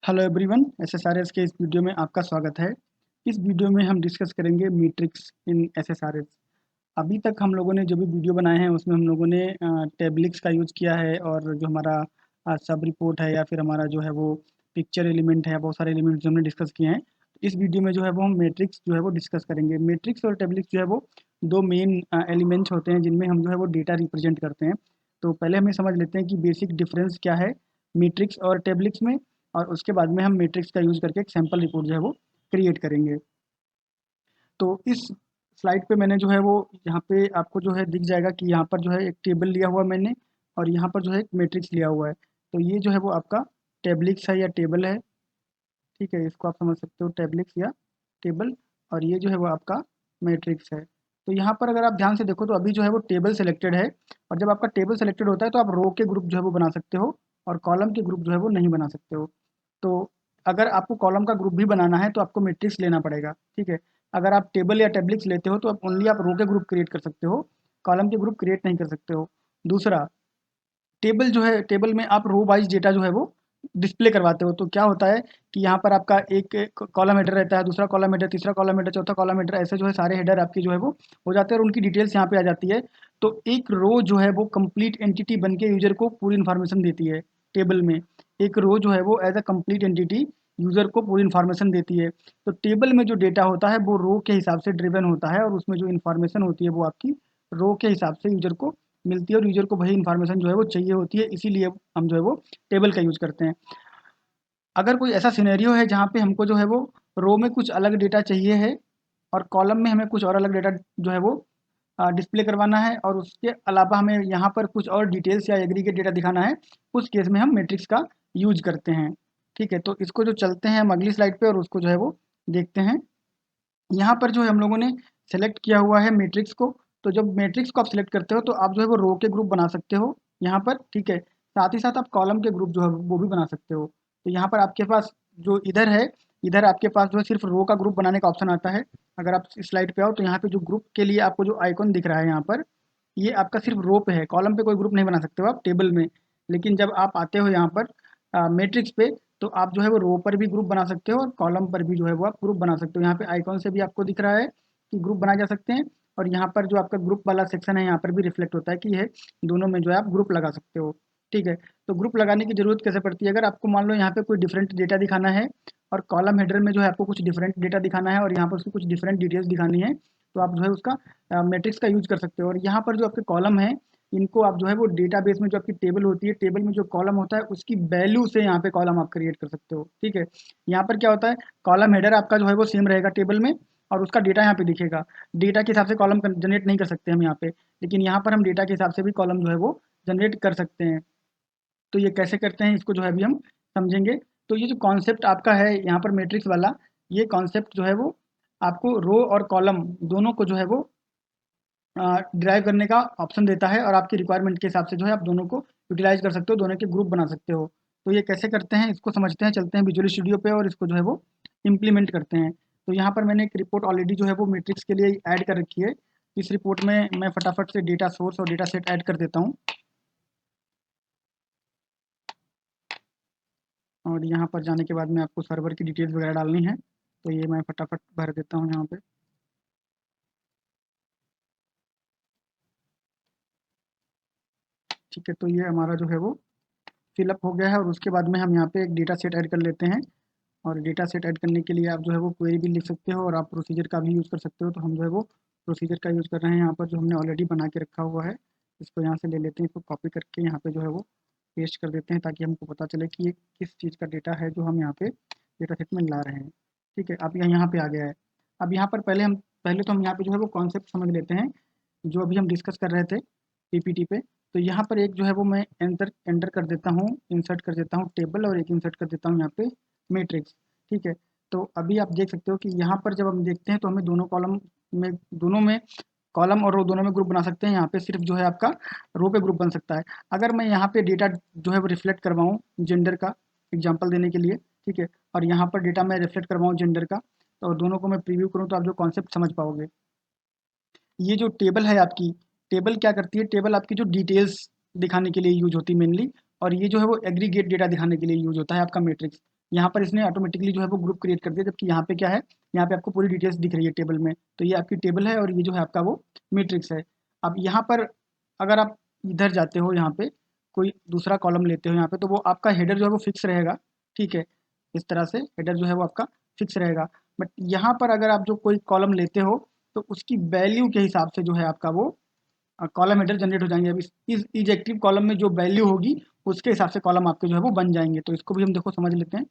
Hello everyone, एसएसआरएस के इस video में आपका स्वागत है। इस वीडियो में हम डिस्कस करेंगे मैट्रिक्स इन एसएसआरएस। अभी तक हम लोगों ने जो भी वीडियो बनाए हैं उसमें हम लोगों ने टेबलिक्स का यूज़ किया है, और जो हमारा सब रिपोर्ट है या फिर हमारा जो है वो पिक्चर एलिमेंट है, बहुत सारे एलिमेंट जो हमने डिस्कस किए हैं। इस वीडियो में जो है वो हम मैट्रिक्स जो है वो डिस्कस करेंगे। मैट्रिक्स और टेबलिक्स जो है वो दो मेन एलिमेंट्स होते हैं जिनमें हम जो है वो डेटा रिप्रेजेंट करते हैं। तो पहले हमें समझ लेते हैं कि बेसिक डिफरेंस क्या है मैट्रिक्स और टेबलिक्स में, और उसके बाद में हम मैट्रिक्स का यूज़ करके एक सैम्पल रिपोर्ट जो है वो क्रिएट करेंगे। तो इस स्लाइड पे मैंने जो है वो यहाँ पे आपको जो है दिख जाएगा कि यहाँ पर जो है एक टेबल लिया हुआ मैंने, और यहाँ पर जो है एक मैट्रिक्स लिया हुआ है। तो ये जो है वो आपका टेबलिक्स है या टेबल है। ठीक है, इसको आप समझ सकते हो, टेबलिक्स या टेबल। और ये जो है वो आपका मैट्रिक्स है। तो यहाँ पर अगर आप ध्यान से देखो तो अभी जो है वो टेबल सेलेक्टेड है, और जब आपका टेबल सेलेक्टेड होता है तो आप रो के ग्रुप जो है वो बना सकते हो, और कॉलम के ग्रुप जो है वो नहीं बना सकते हो। तो अगर आपको कॉलम का ग्रुप भी बनाना है तो आपको मैट्रिक्स लेना पड़ेगा। ठीक है, अगर आप टेबल या टेबलिक्स लेते हो तो आप ओनली आप रो के ग्रुप क्रिएट कर सकते हो, कॉलम के ग्रुप क्रिएट नहीं कर सकते हो। दूसरा, टेबल जो है, टेबल में आप रो वाइज डेटा जो है वो डिस्प्ले करवाते हो। तो क्या होता है कि यहाँ पर आपका एक कॉलम हेडर रहता है, दूसरा कॉलम हेडर, तीसरा कॉलम हेडर, चौथा कॉलम हेडर, ऐसे जो है सारे हेडर आपकी जो है वो हो जाते हैं और उनकी डिटेल्स यहाँ पे आ जाती है। तो एक रो जो है वो कंप्लीट एंटिटी बन के यूजर को पूरी इन्फॉर्मेशन देती है। टेबल में एक रो जो है वो as a complete entity user को पूरी इन्फॉर्मेशन देती है। तो टेबल में जो डेटा होता है वो रो के हिसाब से ड्रिवन होता है, और उसमें जो इन्फॉर्मेशन होती है वो आपकी रो के हिसाब से यूजर को मिलती है, और यूजर को वही इन्फॉर्मेशन जो है वो चाहिए होती है, इसीलिए हम जो है वो टेबल का यूज़ करते हैं। अगर कोई ऐसा सिनेरियो है जहाँ पे हमको जो है वो रो में कुछ अलग डेटा चाहिए है, और कॉलम में हमें कुछ और अलग डेटा जो है वो डिस्प्ले करवाना है, और उसके अलावा हमें यहाँ पर कुछ और डिटेल्स या एग्रीगेट डेटा दिखाना है, उस केस में हम मैट्रिक्स का यूज करते हैं। ठीक है, तो इसको जो चलते हैं हम अगली स्लाइड पे और उसको जो है वो देखते हैं। यहाँ पर जो है हम लोगों ने सेलेक्ट किया हुआ है मैट्रिक्स को। तो जब मैट्रिक्स को आप सिलेक्ट करते हो तो आप जो है वो रो के ग्रुप बना सकते हो यहाँ पर। ठीक है, साथ ही साथ आप कॉलम के ग्रुप जो है वो भी बना सकते हो। तो यहाँ पर आपके पास जो इधर है, इधर आपके पास जो है सिर्फ रो का ग्रुप बनाने का ऑप्शन आता है। अगर आप इस स्लाइड पे आओ तो यहाँ पे जो ग्रुप के लिए आपको जो आइकॉन दिख रहा है यहाँ पर, ये आपका सिर्फ रो पे है, कॉलम पे कोई ग्रुप नहीं बना सकते हो आप टेबल में। लेकिन जब आप आते हो यहाँ पर मैट्रिक्स पे, तो आप जो है वो रो पर भी ग्रुप बना सकते हो और कॉलम पर भी जो है वो आप ग्रुप बना सकते हो। यहाँ पे आइकॉन से भी आपको दिख रहा है कि ग्रुप बनाए जा सकते हैं, और यहाँ पर जो आपका ग्रुप वाला सेक्शन है यहाँ पर भी रिफ्लेक्ट होता है कि ये दोनों में जो है आप ग्रुप लगा सकते हो। ठीक है, तो ग्रुप लगाने की जरूरत कैसे पड़ती है? अगर आपको मान लो यहाँ पे कोई डिफरेंट डेटा दिखाना है, और कॉलम हेडर में जो है आपको कुछ डिफरेंट डेटा दिखाना है, और यहाँ पर उसकी कुछ डिफरेंट डिटेल्स दिखानी है, तो आप जो है उसका मैट्रिक्स का यूज कर सकते हो। और यहाँ पर जो आपके कॉलम है, इनको आप जो है वो डेटाबेस में जो आपकी टेबल होती है, टेबल में जो कॉलम होता है उसकी वैल्यू से यहाँ पे कॉलम आप क्रिएट कर सकते हो। ठीक है, यहाँ पर क्या होता है, कॉलम हेडर आपका जो है वो सेम रहेगा टेबल में, और उसका डेटा यहाँ पे दिखेगा। डेटा के हिसाब से कॉलम जनरेट नहीं कर सकते हम यहाँ पे, लेकिन यहाँ पर हम डेटा के हिसाब से भी कॉलम जो है वो जनरेट कर सकते हैं। तो ये कैसे करते हैं इसको जो है अभी हम समझेंगे। तो ये जो कॉन्सेप्ट आपका है यहाँ पर मैट्रिक्स वाला, ये कॉन्सेप्ट जो है वो आपको रो और कॉलम दोनों को जो है वो ड्राइव करने का ऑप्शन देता है, और आपकी रिक्वायरमेंट के हिसाब से जो है आप दोनों को यूटिलाइज कर सकते हो, दोनों के ग्रुप बना सकते हो। तो ये कैसे करते हैं इसको समझते हैं, चलते हैं विजुअल स्टूडियो पे और इसको जो है वो इम्प्लीमेंट करते हैं। तो यहाँ पर मैंने एक रिपोर्ट ऑलरेडी जो है वो मैट्रिक्स के लिए ऐड कर रखी है। इस रिपोर्ट में मैं फटाफट से डेटा सोर्स और डेटा सेट ऐड कर देता हूँ, और यहाँ पर जाने के बाद में आपको सर्वर की डिटेल्स वगैरह डालनी है, तो ये मैं फटाफट भर देता हूँ यहाँ पे। ठीक है, तो ये हमारा जो है वो फिलअप हो गया है, और उसके बाद में हम यहाँ पे एक डेटा सेट ऐड कर लेते हैं। और डेटा सेट ऐड करने के लिए आप जो है वो क्वेरी भी लिख सकते हो, और आप प्रोसीजर का भी यूज़ कर सकते हो। तो हम जो है वो प्रोसीजर का यूज़ कर रहे हैं यहाँ पर, जो हमने ऑलरेडी बना के रखा हुआ है। इसको यहाँ से ले लेते हैं, इसको कॉपी करके यहाँ पे जो है वो पेस्ट कर देते हैं, ताकि हमको पता चले कि ये किस चीज़ का डेटा है जो हम यहाँ पे डेटा सेट में ला रहे हैं। ठीक है, अब यहाँ पे आ गया है। अब यहाँ पर पहले तो हम यहाँ पे जो है वो कॉन्सेप्ट समझ लेते हैं जो अभी हम डिस्कस कर रहे थे पीपीटी पे। तो यहाँ पर एक जो है वो मैं एंटर एंटर कर देता हूँ, इंसर्ट कर देता हूँ टेबल, और एक इंसर्ट कर देता हूँ यहाँ पे मैट्रिक्स। ठीक है, तो अभी आप देख सकते हो कि यहाँ पर जब हम देखते हैं तो हमें दोनों में कॉलम और रो दोनों में ग्रुप बना सकते हैं। यहाँ पे सिर्फ जो है आपका रो पे ग्रुप बन सकता है। अगर मैं यहाँ पे डेटा जो है वो रिफ्लेक्ट करवाऊँ जेंडर का एग्जाम्पल देने के लिए, ठीक है, और यहाँ पर डेटा मैं रिफ्लेक्ट करवाऊँ जेंडर का, तो दोनों को मैं प्रीव्यू करूँ तो आप जो कॉन्सेप्ट समझ पाओगे। ये जो टेबल है आपकी, टेबल क्या करती है, टेबल आपकी जो डिटेल्स दिखाने के लिए यूज होती है मेनली, और ये जो है वो एग्रीगेट डेटा दिखाने के लिए यूज होता है आपका मैट्रिक्स। यहाँ पर इसने ऑटोमेटिकली जो है वो ग्रुप क्रिएट कर दिया, जबकि यहाँ पे क्या है, यहाँ पे आपको पूरी डिटेल्स दिख रही है टेबल में। तो ये आपकी टेबल है और ये जो है आपका वो मैट्रिक्स है। अब यहाँ पर अगर आप इधर जाते हो, यहाँ पे कोई दूसरा कॉलम लेते हो यहाँ पे, तो वो आपका हेडर जो है वो फिक्स रहेगा। ठीक है, इस तरह से हेडर जो है वो आपका फिक्स रहेगा। बट यहाँ पर अगर आप जो कोई कॉलम लेते हो तो उसकी वैल्यू के हिसाब से जो है आपका वो कॉलम हेडर जनरेट हो जाएंगे। अब इस इजेक्टिव कॉलम में जो वैल्यू होगी उसके हिसाब से कॉलम आपके जो है वो बन जाएंगे। तो इसको भी हम देखो समझ लेते हैं।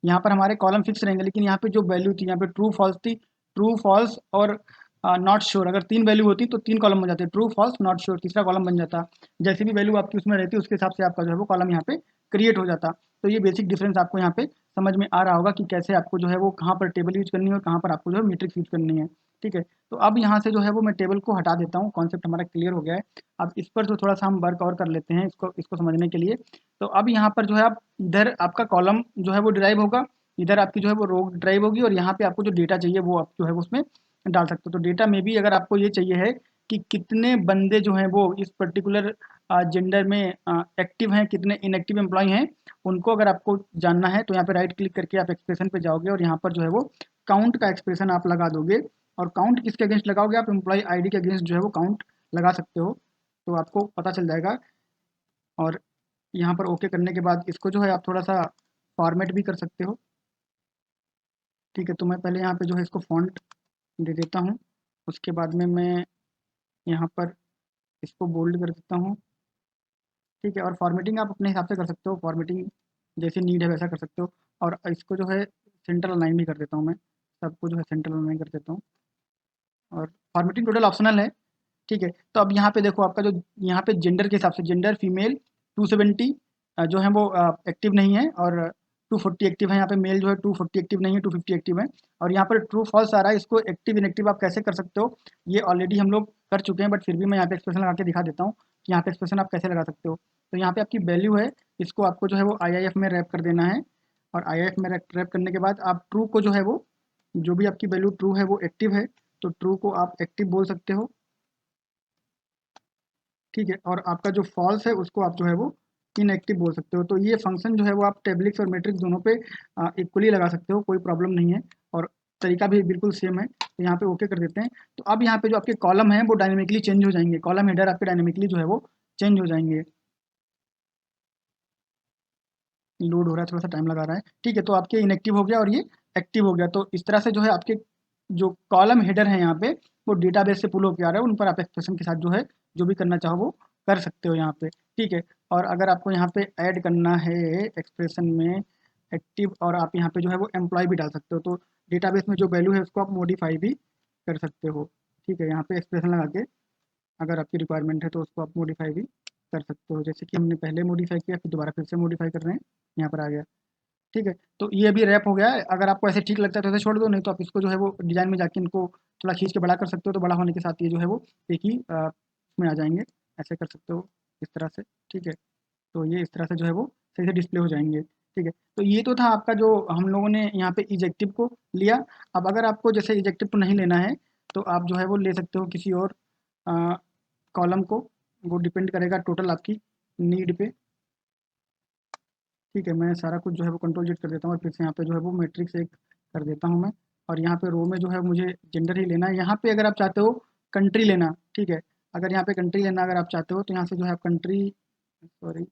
यहाँ पर हमारे कॉलम फिक्स रहेंगे, लेकिन यहाँ पे जो वैल्यू थी, यहाँ पे ट्रू फॉल्स थी, ट्रू फॉल्स और नॉट श्योर, अगर 3 वैल्यू होती तो 3 कॉलम बन जाते, ट्रू फॉल्स नॉट श्योर तीसरा कॉलम बन जाता। जैसे भी वैल्यू आपकी उसमें रहती उसके हिसाब से आपका जो है वो कॉलम यहाँ पे क्रिएट हो जाता। तो ये बेसिक डिफरेंस आपको यहाँ पे समझ में आ रहा होगा कि कैसे आपको जो है वो कहाँ पर टेबल यूज करनी है और कहाँ पर आपको जो है मैट्रिक्स यूज करनी है। ठीक है, तो अब यहाँ से जो है वो मैं टेबल को हटा देता हूँ, कॉन्सेप्ट हमारा क्लियर हो गया है। अब इस पर जो थोड़ा सा हम वर्क और कर लेते हैं इसको इसको समझने के लिए। तो अब यहाँ पर जो है आप इधर आपका कॉलम जो है वो ड्राइव होगा, इधर आपकी जो है वो रो ड्राइव होगी, और यहाँ पे आपको जो डेटा चाहिए वो आप जो है वो उसमें डाल सकते हो। तो डेटा में भी अगर आपको ये चाहिए है कि कितने बंदे जो हैं वो इस पर्टिकुलर जेंडर में एक्टिव हैं, कितने इनएक्टिव एम्प्लॉय हैं, उनको अगर आपको जानना है तो यहाँ पे राइट क्लिक करके आप एक्सप्रेशन पे जाओगे और यहाँ पर जो है वो काउंट का एक्सप्रेशन आप लगा दोगे। और काउंट किसके अगेंस्ट लगाओगे, आप एम्प्लॉय आईडी के अगेंस्ट जो है वो काउंट लगा सकते हो, तो आपको पता चल जाएगा। और यहाँ पर ओके करने के बाद इसको जो है आप थोड़ा सा फॉर्मेट भी कर सकते हो। ठीक है, तो मैं पहले यहाँ पे जो है इसको फॉन्ट दे देता हूँ, उसके बाद में मैं यहाँ पर इसको बोल्ड कर देता हूँ। ठीक है, और फॉर्मेटिंग आप अपने हिसाब से कर सकते हो, फॉर्मेटिंग जैसे नीड है वैसा कर सकते हो। और इसको जो है सेंट्रल अलाइन भी कर देता हूँ मैं, सबको जो है सेंट्रल अलाइन कर देता हूँ। और फॉर्मेटिंग टोटल ऑप्शनल है। ठीक है, तो अब यहाँ पे देखो आपका जो यहाँ पे जेंडर के हिसाब से जेंडर फीमेल 270 जो है वो एक्टिव नहीं है, और 240 एक्टिव है। यहाँ पे मेल जो है 240 एक्टिव नहीं है, 250 एक्टिव है। और यहाँ पर ट्रू फॉल्स आ रहा है, इसको एक्टिव इनएक्टिव आप कैसे कर सकते हो, ये ऑलरेडी हम लोग कर चुके हैं, बट फिर भी मैं यहाँ पे एक्सप्रेशन लगा के दिखा देता हूँ कि यहाँ पे एक्सप्रेशन आप कैसे लगा सकते हो। तो यहाँ पे आपकी वैल्यू है, इसको आपको जो है वो IIF में रैप कर देना है। और IIF में रैप करने के बाद आप ट्रू को जो है वो, जो भी आपकी वैल्यू ट्रू है वो एक्टिव है, तो ट्रू को आप एक्टिव बोल सकते हो। ठीक है, और आपका जो फॉल्स है उसको आप जो है वो इनएक्टिव बोल सकते हो। तो ये फंक्शन जो है वो आप टेबलिक्स और मैट्रिक्स दोनों पे इक्वली लगा सकते हो, कोई प्रॉब्लम नहीं है। और तरीका भी बिल्कुल सेम है। तो यहाँ पे ओके कर देते हैं। तो अब यहाँ पे जो आपके कॉलम है वो डायनेमिकली चेंज हो जाएंगे, कॉलम हेडर आपके डायनेमिकली जो है वो चेंज हो जाएंगे। लोड हो रहा है, थोड़ा सा टाइम लगा रहा है। ठीक है, तो आपके इनएक्टिव हो गया और ये एक्टिव हो गया। तो इस तरह से जो है आपके जो कॉलम हेडर है यहाँ पे वो डेटाबेस से पुल होकर आ रहा है, उन पर आप एक्सप्रेशन के साथ जो है जो भी करना चाहो वो कर सकते हो यहाँ पे। ठीक है, और अगर आपको यहाँ पे ऐड करना है एक्सप्रेशन में एक्टिव, और आप यहाँ पे जो है वो एम्प्लॉय भी डाल सकते हो, तो डेटाबेस में जो वैल्यू है उसको आप मॉडिफाई भी कर सकते हो। ठीक है, यहाँ पे एक्सप्रेशन लगा के अगर आपकी रिक्वायरमेंट है तो उसको आप मॉडिफाई भी कर सकते हो, जैसे कि हमने पहले मॉडिफाई किया फिर दोबारा फिर से मॉडिफाई कर रहे हैं, यहाँ पर आ गया। ठीक है, तो ये अभी रैप हो गया है। अगर आपको ऐसे ठीक लगता है तो ऐसे छोड़ दो, नहीं तो आप इसको जो है वो डिज़ाइन में जाके इनको थोड़ा खींच के बड़ा कर सकते हो, तो बड़ा होने के साथ ये जो है वो एक ही उसमें आ जाएंगे, ऐसे कर सकते हो इस तरह से। ठीक है, तो ये इस तरह से जो है वो सही से डिस्प्ले हो जाएंगे। ठीक है, तो ये तो था आपका जो हम लोगों ने यहाँ पे इजेक्टिव को लिया। अब अगर आपको जैसे इजेक्टिव को नहीं लेना है तो आप जो है वो ले सकते हो किसी और कॉलम को, वो डिपेंड करेगा टोटल आपकी नीड पे। ठीक है, मैं सारा कुछ जो है वो कंट्रोल जेड कर देता हूँ और फिर से यहाँ पे जो है वो मैट्रिक्स एक कर देता हूँ मैं। और यहाँ पे रो में जो है मुझे जेंडर ही लेना है। यहाँ पे अगर आप चाहते हो कंट्री लेना, ठीक है, अगर यहाँ पे कंट्री लेना अगर आप चाहते हो तो यहाँ से जो है आप कंट्री, सॉरी,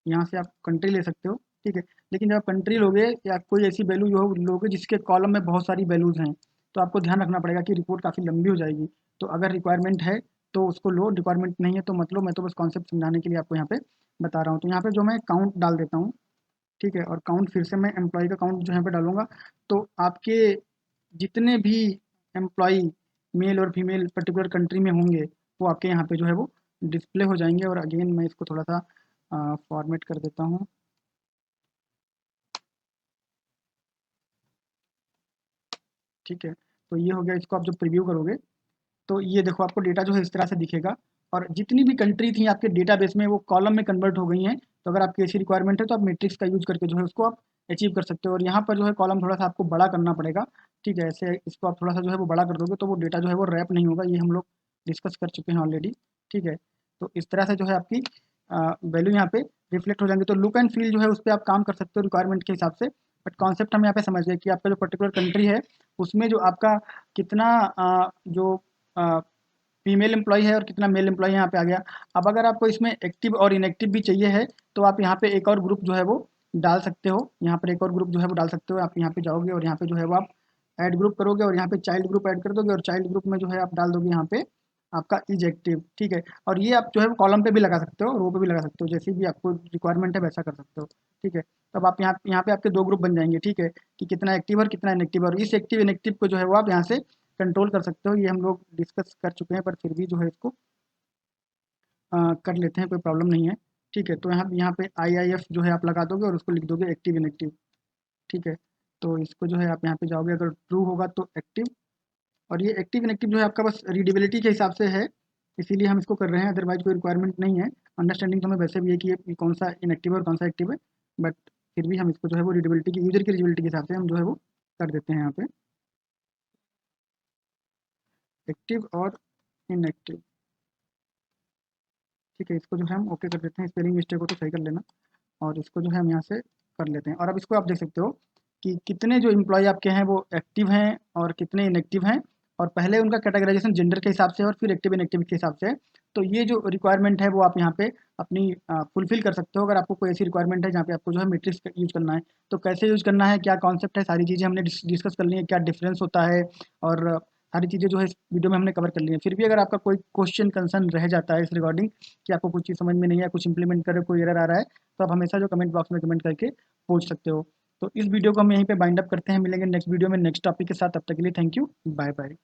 यहाँ से आप कंट्री ले सकते हो। ठीक है, लेकिन जब आप कंट्री लोगे या कोई ऐसी वैल्यू जो लोगे जिसके कॉलम में बहुत सारी वैल्यूज़ हैं, तो आपको ध्यान रखना पड़ेगा कि रिपोर्ट काफ़ी लंबी हो जाएगी। तो अगर रिक्वायरमेंट है तो उसको लो, रिक्वायरमेंट नहीं है तो मत लो। मैं तो बस कॉन्सेप्ट समझाने के लिए आपको यहाँ पे बता रहा हूँ। तो यहाँ पे जो मैं काउंट डाल देता हूँ। ठीक है, और काउंट फिर से मैं एम्प्लॉय का काउंट जो यहाँ पे डालूंगा, तो आपके जितने भी एम्प्लॉय मेल और फीमेल पर्टिकुलर कंट्री में होंगे वो आपके यहाँ पे जो है वो डिस्प्ले हो जाएंगे। और अगेन मैं इसको थोड़ा सा फॉर्मेट कर देता हूँ। ठीक है, तो ये हो गया। इसको आप जब प्रीव्यू करोगे तो ये देखो आपको डेटा जो है इस तरह से दिखेगा, और जितनी भी कंट्री थी आपके डेटाबेस में वो कॉलम में कन्वर्ट हो गई हैं। तो अगर आपकी ऐसी रिक्वायरमेंट है तो आप मैट्रिक्स का यूज करके जो है उसको आप अचीव कर सकते हो। और यहाँ पर जो है कॉलम थोड़ा सा आपको बड़ा करना पड़ेगा। ठीक है, ऐसे इसको आप थोड़ा सा जो है वो बड़ा कर दोगे तो वो डेटा जो है वो रैप नहीं होगा, ये हम लोग डिस्कस कर चुके हैं ऑलरेडी। ठीक है, तो इस तरह से जो है आपकी वैल्यू यहाँ पे रिफ्लेक्ट हो जाएंगे। तो लुक एंड फील जो है उस पर आप काम कर सकते हो रिक्वायरमेंट के हिसाब से। बट कॉन्सेप्ट हम यहाँ पे समझ गए कि आपका जो पर्टिकुलर कंट्री है उसमें जो आपका कितना जो फीमेल एम्प्लॉय है और कितना मेल एम्प्लॉय यहाँ पे आ गया। अब अगर आपको इसमें एक्टिव और इनएक्टिव भी चाहिए है तो आप यहाँ पे एक और ग्रुप जो है वो डाल सकते हो। यहाँ पर एक और ग्रुप जो है वो डाल सकते हो। आप यहाँ पे जाओगे और यहाँ पे जो है वो आप ऐड ग्रुप करोगे और यहाँ पे चाइल्ड ग्रुप ऐड कर दोगे और चाइल्ड ग्रुप में जो है आप डाल दोगे यहाँ पे आपका इज एक्टिव, ठीक है। और ये आप जो है कॉलम पे भी लगा सकते हो, रो पे भी लगा सकते हो, जैसी भी आपको रिक्वायरमेंट है वैसा कर सकते हो, ठीक है। तब आप यहाँ पे आपके दो ग्रुप बन जाएंगे, ठीक है, कि कितना एक्टिव और कितना इनएक्टिव, और इस एक्टिव इनएक्टिव को जो है वो आप यहाँ से कंट्रोल कर सकते हो। ये हम लोग डिस्कस कर चुके हैं, पर फिर भी जो है इसको कर लेते हैं, कोई प्रॉब्लम नहीं है, ठीक है। तो यहाँ पे IIF जो है आप लगा दोगे और उसको लिख दोगे एक्टिव इनएक्टिव, ठीक है। तो इसको जो है आप यहाँ पे जाओगे, अगर ट्रू होगा तो एक्टिव, और ये एक्टिव इनएक्टिव जो है आपका बस रीडेबिलिटी के हिसाब से है, इसीलिए हम इसको कर रहे हैं, अदरवाइज कोई रिक्वायरमेंट नहीं है। अंडरस्टैंडिंग तो हमें वैसे भी है कि ये कौन सा इनएक्टिव है और कौन सा एक्टिव है, बट फिर भी हम इसको जो है वो रीडेबिलिटी की, यूजर की रीडेबिलिटी के हिसाब से हम जो है वो कर देते हैं यहाँ पे एक्टिव और इनएक्टिव, ठीक है। इसको जो है हम ओके कर देते हैं, स्पेलिंग मिस्टेक हो तो सही कर लेना, और इसको जो है हम यहाँ से कर लेते हैं। और अब इसको आप देख सकते हो कि कितने जो एम्प्लॉय आपके हैं वो एक्टिव हैं और कितने इनएक्टिव हैं, और पहले उनका कैटेगराइजेशन जेंडर के हिसाब से और फिर एक्टिव इनएक्टिव के हिसाब से है। तो ये जो रिक्वायरमेंट है वो आप यहाँ पे अपनी फुलफिल कर सकते हो। अगर आपको कोई ऐसी रिक्वायरमेंट है जहाँ पे आपको जो है मैट्रिक्स यूज करना है, तो कैसे यूज करना है, क्या कॉन्सेप्ट है, सारी चीज़ें हमने डिस्कस कर ली है, क्या डिफरेंस होता है, और सारी चीज़ें जो है इस वीडियो में हमने कवर कर ली है। फिर भी अगर आपका कोई क्वेश्चन कंसर्न रह जाता है इस रिगार्डिंग कि आपको कुछ चीज़ समझ में नहीं है, कुछ इंप्लीमेंट करे कोई एरर आ रहा है, तो आप हमेशा जो कमेंट बॉक्स में कमेंट करके पूछ सकते हो। तो इस वीडियो को हम यहीं पे बाइंड अप करते हैं, मिलेंगे नेक्स्ट वीडियो में नेक्स्ट टॉपिक के साथ। तब तक के लिए थैंक यू, बाय बाय।